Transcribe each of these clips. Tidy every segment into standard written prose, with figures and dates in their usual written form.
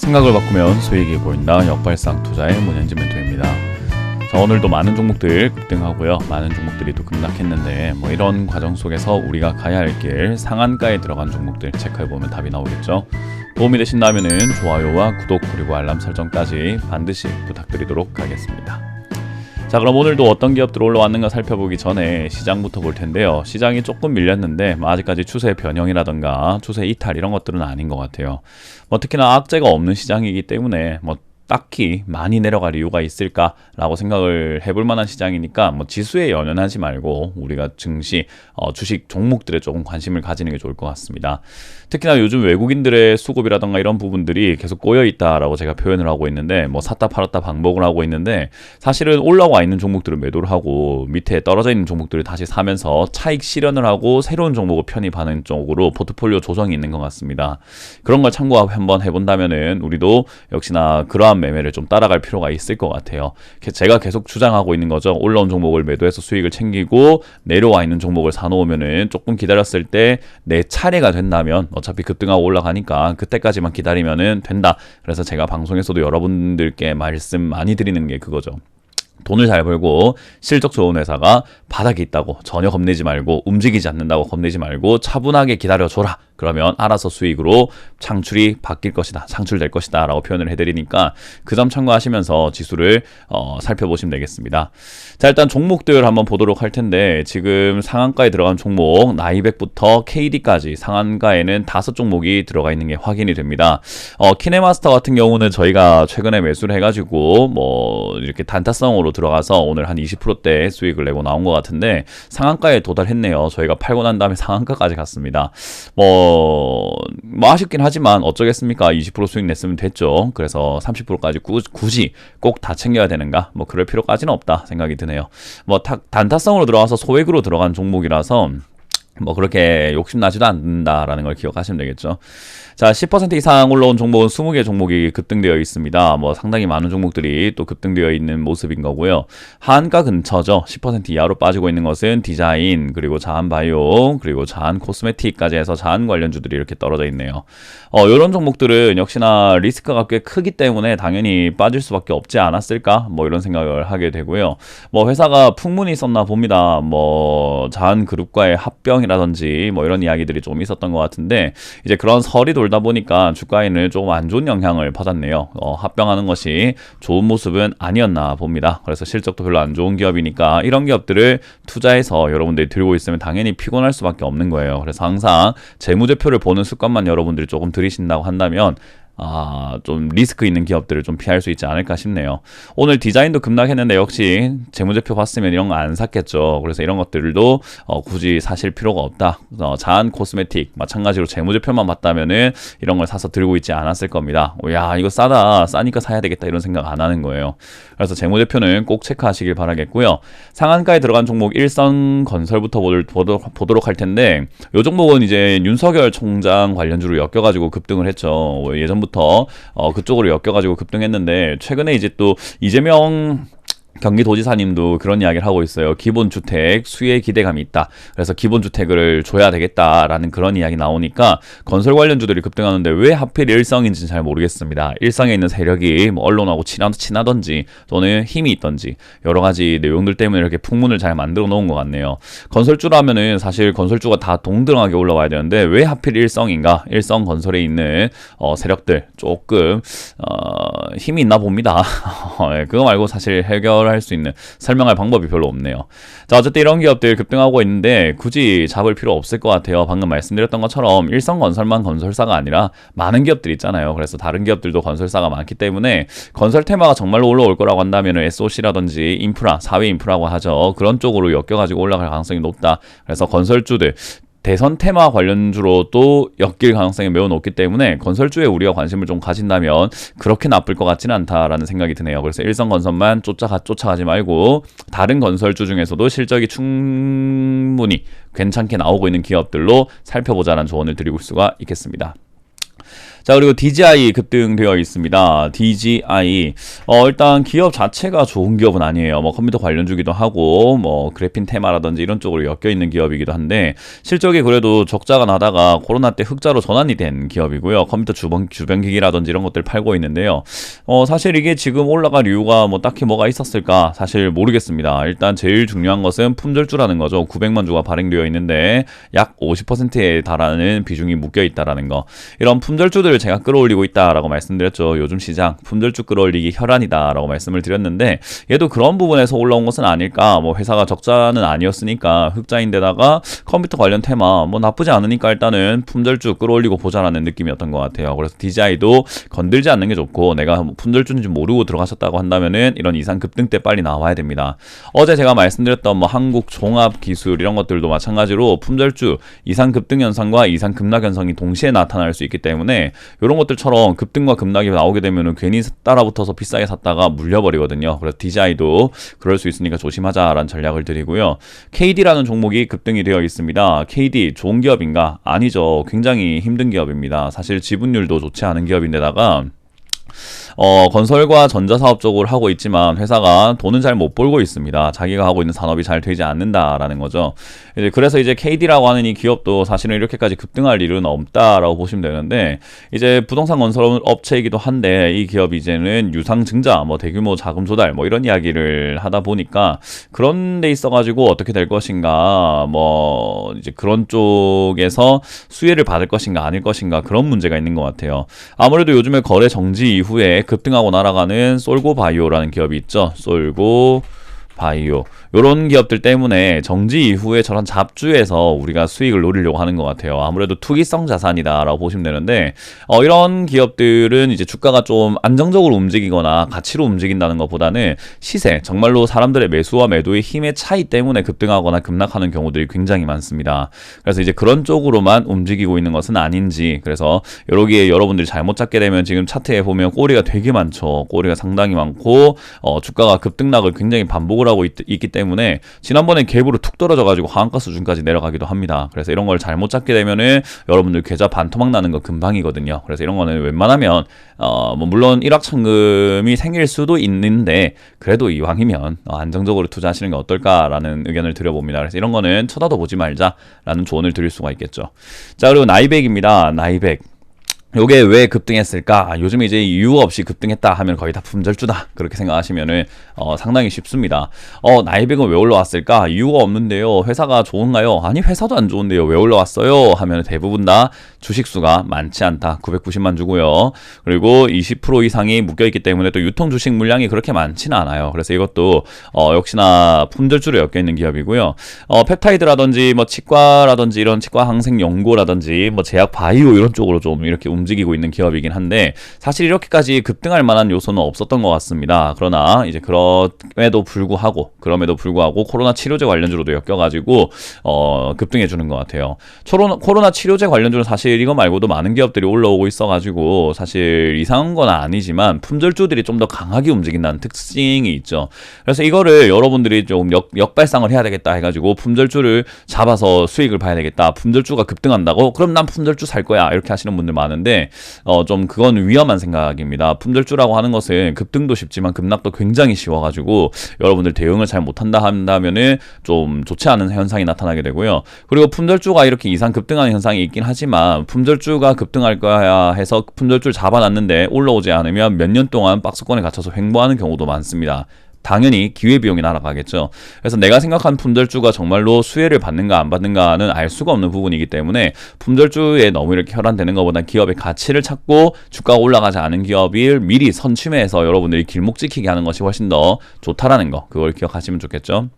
생각을 바꾸면 수익이 보인다. 역발상 투자의 문현진 멘토입니다. 자, 오늘도 많은 종목들 급등하고요. 많은 종목들이 또 급락했는데 이런 과정 속에서 우리가 가야 할 길 상한가에 들어간 종목들 체크해보면 답이 나오겠죠. 도움이 되신다면 좋아요와 구독 그리고 알람 설정까지 반드시 부탁드리도록 하겠습니다. 자, 그럼 오늘도 어떤 기업들 올라왔는가 살펴보기 전에 시장부터 볼 텐데요. 시장이 조금 밀렸는데 아직까지 추세 변형이라던가 추세 이탈 이런 것들은 아닌 것 같아요. 특히나 악재가 없는 시장이기 때문에 딱히 많이 내려갈 이유가 있을까라고 생각을 해볼 만한 시장이니까 지수에 연연하지 말고 우리가 증시, 주식 종목들에 조금 관심을 가지는 게 좋을 것 같습니다. 특히나 요즘 외국인들의 수급이라던가 이런 부분들이 계속 꼬여있다라고 제가 표현을 하고 있는데 샀다 팔았다 반복을 하고 있는데 사실은 올라와 있는 종목들을 매도를 하고 밑에 떨어져 있는 종목들을 다시 사면서 차익 실현을 하고 새로운 종목을 편입하는 쪽으로 포트폴리오 조정이 있는 것 같습니다. 그런 걸 참고 한번 해본다면은 우리도 역시나 그러한 매매를 좀 따라갈 필요가 있을 것 같아요. 제가 계속 주장하고 있는 거죠. 올라온 종목을 매도해서 수익을 챙기고 내려와 있는 종목을 사놓으면은 조금 기다렸을 때 내 차례가 된다면 어차피 급등하고 올라가니까 그때까지만 기다리면은 된다. 그래서 제가 방송에서도 여러분들께 말씀 많이 드리는 게 그거죠. 돈을 잘 벌고 실적 좋은 회사가 바닥에 있다고 전혀 겁내지 말고 움직이지 않는다고 겁내지 말고 차분하게 기다려줘라. 그러면 알아서 수익으로 창출이 바뀔 것이다. 창출될 것이다 라고 표현을 해드리니까 그 점 참고하시면서 지수를 살펴보시면 되겠습니다. 자, 일단 종목들 한번 보도록 할 텐데 지금 상한가에 들어간 종목 나이백부터 KD까지 상한가에는 5종목이 들어가 있는 게 확인이 됩니다. 키네마스터 같은 경우는 저희가 최근에 매수를 해가지고 이렇게 단타성으로 들어가서 오늘 한 20%대 수익을 내고 나온 것 같은데 상한가에 도달했네요. 저희가 팔고 난 다음에 상한가까지 갔습니다. 아쉽긴 하지만 어쩌겠습니까? 20% 수익 냈으면 됐죠. 그래서 30%까지 굳이 꼭 다 챙겨야 되는가? 그럴 필요까지는 없다 생각이 드네요. 단타성으로 들어가서 소액으로 들어간 종목이라서 그렇게 욕심나지도 않는다라는 걸 기억하시면 되겠죠. 자, 10% 이상 올라온 종목은 20개 종목이 급등되어 있습니다. 상당히 많은 종목들이 또 급등되어 있는 모습인 거고요. 하한가 근처죠. 10% 이하로 빠지고 있는 것은 디자인, 그리고 자한바이오, 그리고 자한코스메틱까지 해서 자한 관련주들이 이렇게 떨어져 있네요. 이런 종목들은 역시나 리스크가 꽤 크기 때문에 당연히 빠질 수밖에 없지 않았을까? 이런 생각을 하게 되고요. 회사가 풍문이 있었나 봅니다. 자한그룹과의 합병이라든지 이런 이야기들이 좀 있었던 것 같은데 이제 그런 설이 돌다 보니까 주가에는 조금 안 좋은 영향을 받았네요. 합병하는 것이 좋은 모습은 아니었나 봅니다. 그래서 실적도 별로 안 좋은 기업이니까 이런 기업들을 투자해서 여러분들이 들고 있으면 당연히 피곤할 수밖에 없는 거예요. 그래서 항상 재무제표를 보는 습관만 여러분들이 조금 들이신다고 한다면 좀 리스크 있는 기업들을 좀 피할 수 있지 않을까 싶네요. 오늘 디자인도 급락했는데 역시 재무제표 봤으면 이런 거 안 샀겠죠. 그래서 이런 것들도 굳이 사실 필요가 없다. 자한 코스메틱 마찬가지로 재무제표만 봤다면은 이런 걸 사서 들고 있지 않았을 겁니다. 야, 이거 싸니까 사야 되겠다 이런 생각 안 하는 거예요. 그래서 재무제표는 꼭 체크하시길 바라겠고요. 상한가에 들어간 종목 일성건설부터 보도록 할 텐데 이 종목은 이제 윤석열 총장 관련주로 엮여가지고 급등을 했죠. 예전부터 그쪽으로 엮여가지고 급등했는데 최근에 이제 또 이재명 경기도지사님도 그런 이야기를 하고 있어요. 기본주택 수혜 기대감이 있다. 그래서 기본주택을 줘야 되겠다라는 그런 이야기 나오니까 건설 관련주들이 급등하는데 왜 하필 일성인지는 잘 모르겠습니다. 일성에 있는 세력이 언론하고 친하던지 또는 힘이 있던지 여러 가지 내용들 때문에 이렇게 풍문을 잘 만들어 놓은 것 같네요. 건설주라면은 사실 건설주가 다 동등하게 올라와야 되는데 왜 하필 일성인가? 일성건설에 있는 세력들 조금 힘이 있나 봅니다. 그거 말고 사실 해결할 수 있는 설명할 방법이 별로 없네요. 자, 어쨌든 이런 기업들 급등하고 있는데 굳이 잡을 필요 없을 것 같아요. 방금 말씀드렸던 것처럼 일성건설만 건설사가 아니라 많은 기업들이 있잖아요. 그래서 다른 기업들도 건설사가 많기 때문에 건설 테마가 정말로 올라올 거라고 한다면 SOC라든지 인프라, 사회 인프라고 하죠. 그런 쪽으로 엮여가지고 올라갈 가능성이 높다. 그래서 건설주들 대선 테마 관련주로 또 엮일 가능성이 매우 높기 때문에 건설주에 우리가 관심을 좀 가진다면 그렇게 나쁠 것 같지는 않다라는 생각이 드네요. 그래서 일성건설만 쫓아가지 말고 다른 건설주 중에서도 실적이 충분히 괜찮게 나오고 있는 기업들로 살펴보자는 조언을 드리고 수가 있겠습니다. 자, 그리고 DJI 급등되어 있습니다. DJI. 일단 기업 자체가 좋은 기업은 아니에요. 뭐 컴퓨터 관련주기도 하고, 뭐 그래핀 테마라든지 이런 쪽으로 엮여 있는 기업이기도 한데, 실적이 그래도 적자가 나다가 코로나 때 흑자로 전환이 된 기업이고요. 컴퓨터 주변 기기라든지 이런 것들 팔고 있는데요. 사실 이게 지금 올라갈 이유가 뭐 딱히 뭐가 있었을까? 사실 모르겠습니다. 일단 제일 중요한 것은 품절주라는 거죠. 900만 주가 발행되어 있는데, 약 50%에 달하는 비중이 묶여 있다라는 거. 이런 품절주들 제가 끌어올리고 있다라고 말씀드렸죠. 요즘 시장 품절주 끌어올리기 혈안이다라고 말씀을 드렸는데 얘도 그런 부분에서 올라온 것은 아닐까. 뭐 회사가 적자는 아니었으니까 흑자인데다가 컴퓨터 관련 테마 뭐 나쁘지 않으니까 일단은 품절주 끌어올리고 보자라는 느낌이었던 것 같아요. 그래서 DJI도 건들지 않는 게 좋고 내가 품절주인지 모르고 들어가셨다고 한다면은 이런 이상 급등 때 빨리 나와야 됩니다. 어제 제가 말씀드렸던 뭐 한국종합기술 이런 것들도 마찬가지로 품절주 이상 급등 현상과 이상 급락 현상이 동시에 나타날 수 있기 때문에 이런 것들처럼 급등과 급락이 나오게 되면 괜히 따라붙어서 비싸게 샀다가 물려버리거든요. 그래서 DJI도 그럴 수 있으니까 조심하자라는 전략을 드리고요. KD라는 종목이 급등이 되어 있습니다. KD 좋은 기업인가? 아니죠. 굉장히 힘든 기업입니다. 사실 지분율도 좋지 않은 기업인데다가 건설과 전자사업 쪽을 하고 있지만 회사가 돈은 잘 못 벌고 있습니다. 자기가 하고 있는 산업이 잘 되지 않는다라는 거죠. 그래서 이제 KD라고 하는 이 기업도 사실은 이렇게까지 급등할 일은 없다라고 보시면 되는데 이제 부동산 건설 업체이기도 한데 이 기업이 이제는 유상증자, 뭐 대규모 자금 조달, 뭐 이런 이야기를 하다 보니까 그런 데 있어가지고 어떻게 될 것인가, 뭐 이제 그런 쪽에서 수혜를 받을 것인가 아닐 것인가 그런 문제가 있는 것 같아요. 아무래도 요즘에 거래 정지 이후에 급등하고 날아가는 솔고바이오라는 기업이 있죠. 솔고바이오 요런 기업들 때문에 정지 이후에 저런 잡주에서 우리가 수익을 노리려고 하는 것 같아요. 아무래도 투기성 자산이다라고 보시면 되는데 이런 기업들은 이제 주가가 좀 안정적으로 움직이거나 가치로 움직인다는 것보다는 시세, 정말로 사람들의 매수와 매도의 힘의 차이 때문에 급등하거나 급락하는 경우들이 굉장히 많습니다. 그래서 이제 그런 쪽으로만 움직이고 있는 것은 아닌지, 그래서 여기에 여러분들이 잘못 잡게 되면 지금 차트에 보면 꼬리가 되게 많죠. 꼬리가 상당히 많고 주가가 급등락을 굉장히 반복을 하고 있기 때문에 지난번에 갭으로 툭 떨어져가지고 하한가 수준까지 내려가기도 합니다. 그래서 이런 걸 잘못 잡게 되면은 여러분들 계좌 반토막 나는 거 금방이거든요. 그래서 이런 거는 웬만하면 뭐 물론 일확천금이 생길 수도 있는데 그래도 이왕이면 안정적으로 투자하시는 게 어떨까라는 의견을 드려봅니다. 그래서 이런 거는 쳐다도 보지 말자라는 조언을 드릴 수가 있겠죠. 자, 그리고 나이백입니다. 나이백. 요게 왜 급등했을까? 요즘에 이제 이유 없이 급등했다 하면 거의 다 품절주다. 그렇게 생각하시면은 상당히 쉽습니다. 나이백은 왜 올라왔을까? 이유가 없는데요. 회사가 좋은가요? 아니, 회사도 안 좋은데요. 왜 올라왔어요? 하면 대부분 다 주식수가 많지 않다. 990만 주고요. 그리고 20% 이상이 묶여있기 때문에 또 유통 주식 물량이 그렇게 많지는 않아요. 그래서 이것도 역시나 품절주로 엮여있는 기업이고요. 펩타이드라든지 뭐 치과라든지 이런 치과 항생 연고라든지 뭐 제약 바이오 이런 쪽으로 좀 이렇게 움직이고 있는 기업이긴 한데 사실 이렇게까지 급등할 만한 요소는 없었던 것 같습니다. 그러나 이제 그럼에도 불구하고 코로나 치료제 관련주로도 엮여가지고 급등해 주는 것 같아요. 코로나 치료제 관련주는 사실 이거 말고도 많은 기업들이 올라오고 있어가지고 사실 이상한 건 아니지만 품절주들이 좀 더 강하게 움직인다는 특징이 있죠. 그래서 이거를 여러분들이 좀 역발상을 해야 되겠다 해가지고 품절주를 잡아서 수익을 봐야 되겠다. 품절주가 급등한다고? 그럼 난 품절주 살 거야. 이렇게 하시는 분들 많은데 좀 그건 위험한 생각입니다. 품절주라고 하는 것은 급등도 쉽지만 급락도 굉장히 쉬워가지고 여러분들 대응을 잘 못한다 한다면은 좀 좋지 않은 현상이 나타나게 되고요. 그리고 품절주가 이렇게 이상 급등하는 현상이 있긴 하지만 품절주가 급등할 거야 해서 품절주를 잡아놨는데 올라오지 않으면 몇 년 동안 박스권에 갇혀서 횡보하는 경우도 많습니다. 당연히 기회비용이 날아가겠죠. 그래서 내가 생각한 품절주가 정말로 수혜를 받는가 안 받는가는 알 수가 없는 부분이기 때문에 품절주에 너무 이렇게 혈안되는 것보다 기업의 가치를 찾고 주가가 올라가지 않은 기업을 미리 선취매해서 여러분들이 길목 지키게 하는 것이 훨씬 더 좋다라는 거, 그걸 기억하시면 좋겠죠.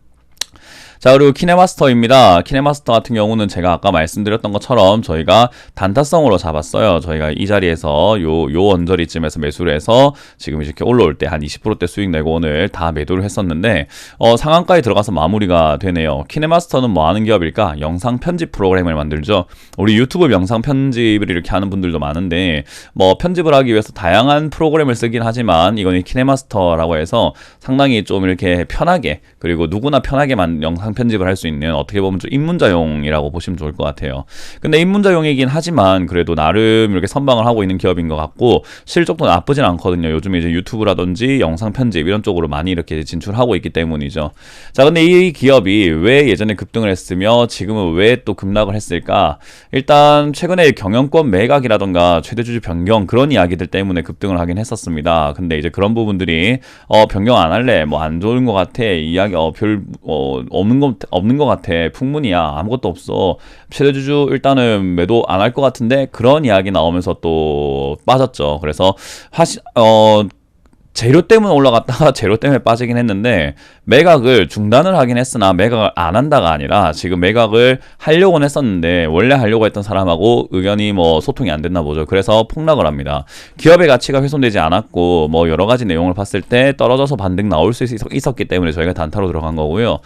자, 그리고 키네마스터입니다. 키네마스터 같은 경우는 제가 아까 말씀드렸던 것처럼 저희가 단타성으로 잡았어요. 저희가 이 자리에서 요 언저리쯤에서 매수를 해서 지금 이렇게 올라올 때 한 20%대 수익 내고 오늘 다 매도를 했었는데 상한가에 들어가서 마무리가 되네요. 키네마스터는 뭐 하는 기업일까? 영상 편집 프로그램을 만들죠. 우리 유튜브 영상 편집을 이렇게 하는 분들도 많은데 뭐 편집을 하기 위해서 다양한 프로그램을 쓰긴 하지만 이거는 키네마스터라고 해서 상당히 좀 이렇게 편하게, 그리고 누구나 편하게만 영상 편집을 할 수 있는 어떻게 보면 좀 입문자용이라고 보시면 좋을 것 같아요. 근데 입문자용이긴 하지만 그래도 나름 이렇게 선방을 하고 있는 기업인 것 같고 실적도 나쁘진 않거든요. 요즘에 이제 유튜브라든지 영상 편집 이런 쪽으로 많이 이렇게 진출하고 있기 때문이죠. 자, 근데 이 기업이 왜 예전에 급등을 했으며 지금은 왜 또 급락을 했을까? 일단 최근에 경영권 매각이라던가 최대주주 변경 그런 이야기들 때문에 급등을 하긴 했었습니다. 근데 이제 그런 부분들이 변경 안 할래, 뭐 안 좋은 것 같아, 이야기 별 없는 것 같아, 풍문이야, 아무것도 없어, 최대주주 일단은 매도 안 할 것 같은데 그런 이야기 나오면서 또 빠졌죠. 그래서 재료 때문에 올라갔다가 재료 때문에 빠지긴 했는데 매각을 중단을 하긴 했으나 매각을 안 한다가 아니라 지금 매각을 하려고는 했었는데 원래 하려고 했던 사람하고 의견이 뭐 소통이 안 됐나 보죠. 그래서 폭락을 합니다. 기업의 가치가 훼손되지 않았고 뭐 여러 가지 내용을 봤을 때 떨어져서 반등 나올 수 있었기 때문에 저희가 단타로 들어간 거고요.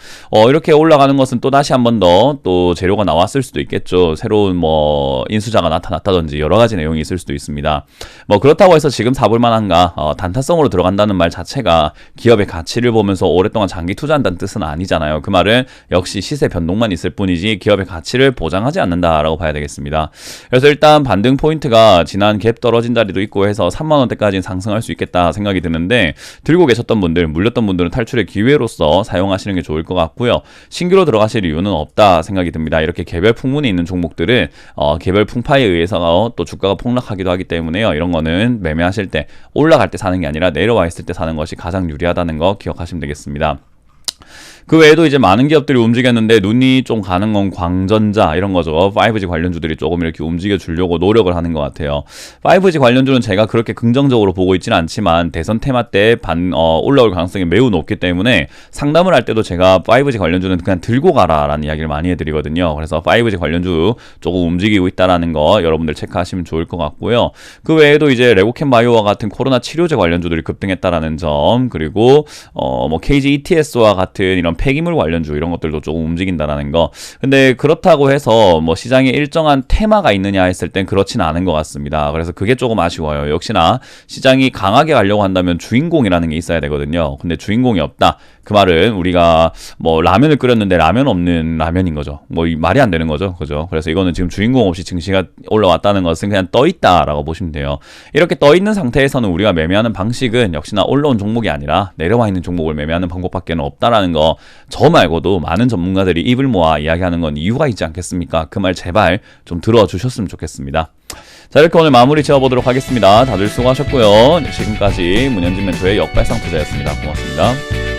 이렇게 올라가는 것은 또 다시 한 번 더 또 재료가 나왔을 수도 있겠죠. 새로운 뭐 인수자가 나타났다든지 여러 가지 내용이 있을 수도 있습니다. 뭐 그렇다고 해서 지금 사볼 만한가? 단타성으로 들어간다는 말 자체가 기업의 가치를 보면서 오랫동안 장기 투자한다는 뜻은 아니잖아요. 그 말은 역시 시세 변동만 있을 뿐이지 기업의 가치를 보장하지 않는다라고 봐야 되겠습니다. 그래서 일단 반등 포인트가 지난 갭 떨어진 자리도 있고 해서 3만원대까지는 상승할 수 있겠다 생각이 드는데 들고 계셨던 분들, 물렸던 분들은 탈출의 기회로서 사용하시는 게 좋을 것 같고요. 신규로 들어가실 이유는 없다 생각이 듭니다. 이렇게 개별 풍문이 있는 종목들은 개별 풍파에 의해서 또 주가가 폭락하기도 하기 때문에요. 이런 거는 매매하실 때 올라갈 때 사는 게 아니라 내려와 있을 때 사는 것이 가장 유리하다는 거 기억하시면 되겠습니다. 그 외에도 이제 많은 기업들이 움직였는데 눈이 좀 가는 건 광전자 이런 거죠. 5G 관련주들이 조금 이렇게 움직여 주려고 노력을 하는 것 같아요. 5G 관련주는 제가 그렇게 긍정적으로 보고 있지는 않지만 대선 테마 때 올라올 가능성이 매우 높기 때문에 상담을 할 때도 제가 5G 관련주는 그냥 들고 가라라는 이야기를 많이 해드리거든요. 그래서 5G 관련주 조금 움직이고 있다라는 거 여러분들 체크하시면 좋을 것 같고요. 그 외에도 이제 레고캠 바이오와 같은 코로나 치료제 관련주들이 급등했다라는 점, 그리고 뭐 KG ETS와 같은 이런 폐기물 관련주 이런 것들도 조금 움직인다라는 거. 근데 그렇다고 해서 뭐 시장에 일정한 테마가 있느냐 했을 땐 그렇진 않은 것 같습니다. 그래서 그게 조금 아쉬워요. 역시나 시장이 강하게 가려고 한다면 주인공이라는 게 있어야 되거든요. 근데 주인공이 없다. 그 말은 우리가 뭐 라면을 끓였는데 라면 없는 라면인 거죠. 뭐 말이 안 되는 거죠. 그죠? 그래서 이거는 지금 주인공 없이 증시가 올라왔다는 것은 그냥 떠 있다라고 보시면 돼요. 이렇게 떠 있는 상태에서는 우리가 매매하는 방식은 역시나 올라온 종목이 아니라 내려와 있는 종목을 매매하는 방법밖에 없다라는 거, 저 말고도 많은 전문가들이 입을 모아 이야기하는 건 이유가 있지 않겠습니까? 그 말 제발 좀 들어주셨으면 좋겠습니다. 자, 이렇게 오늘 마무리 지어보도록 하겠습니다. 다들 수고하셨고요. 지금까지 문현진 멘토의 역발상 투자였습니다. 고맙습니다.